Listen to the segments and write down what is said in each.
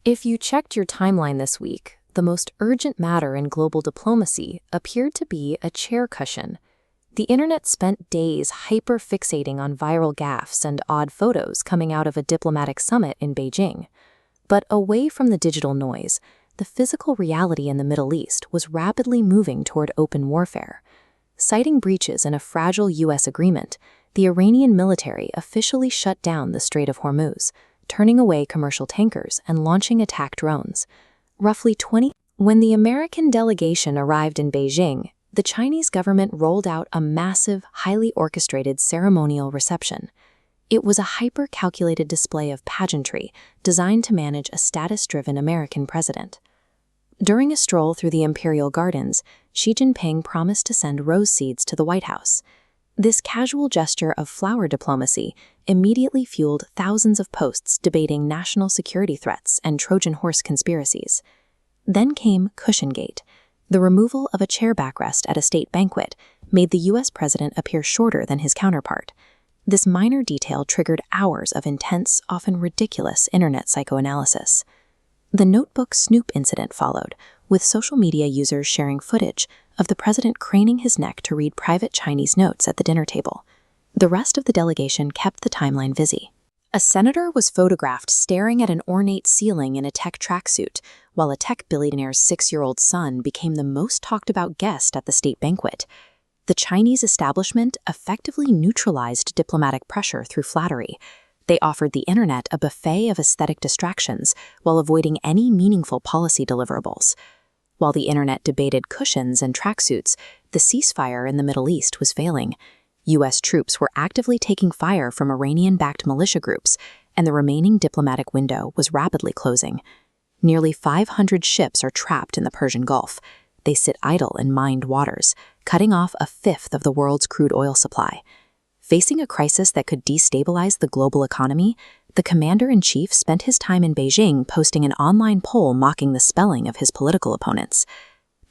If you checked your timeline this week, the most urgent matter in global diplomacy appeared to be a chair cushion. The internet spent days hyper-fixating on viral gaffes and odd photos coming out of a diplomatic summit in Beijing. But away from the digital noise, the physical reality in the Middle East was rapidly moving toward open warfare. Citing breaches in a fragile U.S. agreement, the Iranian military officially shut down the Strait of Hormuz, turning away commercial tankers and launching attack drones. When the American delegation arrived in Beijing, the Chinese government rolled out a massive, highly orchestrated ceremonial reception. It was a hyper-calculated display of pageantry designed to manage a status-driven American president. During a stroll through the Imperial Gardens, Xi Jinping promised to send rose seeds to the White House. This casual gesture of flower diplomacy immediately fueled thousands of posts debating national security threats and Trojan horse conspiracies. Then came Cushingate. The removal of a chair backrest at a state banquet made the U.S. president appear shorter than his counterpart. This minor detail triggered hours of intense, often ridiculous internet psychoanalysis. The notebook snoop incident followed, with social media users sharing footage of the president craning his neck to read private Chinese notes at the dinner table. The rest of the delegation kept the timeline busy. A senator was photographed staring at an ornate ceiling in a tech tracksuit, while a tech billionaire's 6-year-old son became the most talked-about guest at the state banquet. The Chinese establishment effectively neutralized diplomatic pressure through flattery. They offered the internet a buffet of aesthetic distractions while avoiding any meaningful policy deliverables. While the internet debated cushions and tracksuits, the ceasefire in the Middle East was failing. U.S. troops were actively taking fire from Iranian-backed militia groups, and the remaining diplomatic window was rapidly closing. Nearly 500 ships are trapped in the Persian Gulf. They sit idle in mined waters, cutting off a fifth of the world's crude oil supply. Facing a crisis that could destabilize the global economy, the commander-in-chief spent his time in Beijing posting an online poll mocking the spelling of his political opponents.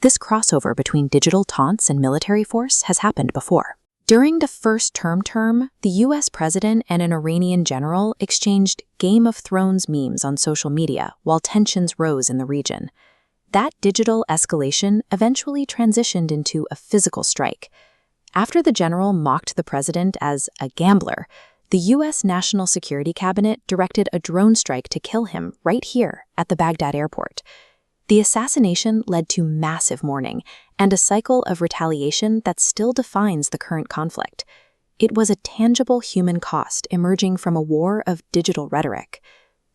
This crossover between digital taunts and military force has happened before. During the first term, the U.S. president and an Iranian general exchanged Game of Thrones memes on social media while tensions rose in the region. That digital escalation eventually transitioned into a physical strike. After the general mocked the president as a gambler, the U.S. National Security Cabinet directed a drone strike to kill him right here at the Baghdad airport. The assassination led to massive mourning and a cycle of retaliation that still defines the current conflict. It was a tangible human cost emerging from a war of digital rhetoric.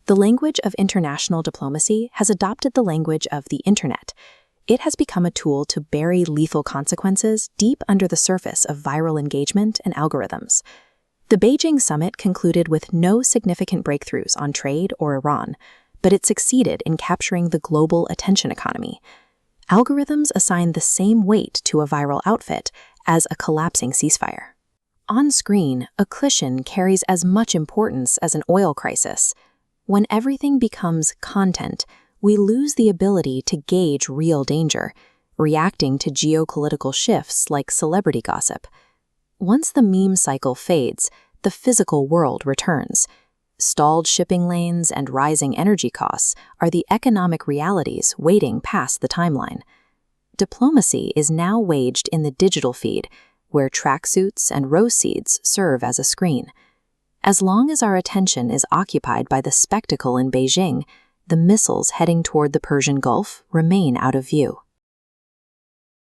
The language of international diplomacy has adopted the language of the internet. It has become a tool to bury lethal consequences deep under the surface of viral engagement and algorithms. The Beijing summit concluded with no significant breakthroughs on trade or Iran, but it succeeded in capturing the global attention economy. Algorithms assign the same weight to a viral outfit as a collapsing ceasefire. On screen, a cushion carries as much importance as an oil crisis. When everything becomes content, we lose the ability to gauge real danger, reacting to geopolitical shifts like celebrity gossip. Once the meme cycle fades, the physical world returns. Stalled shipping lanes and rising energy costs are the economic realities waiting past the timeline. Diplomacy is now waged in the digital feed, where tracksuits and rose seeds serve as a screen. As long as our attention is occupied by the spectacle in Beijing, the missiles heading toward the Persian Gulf remain out of view.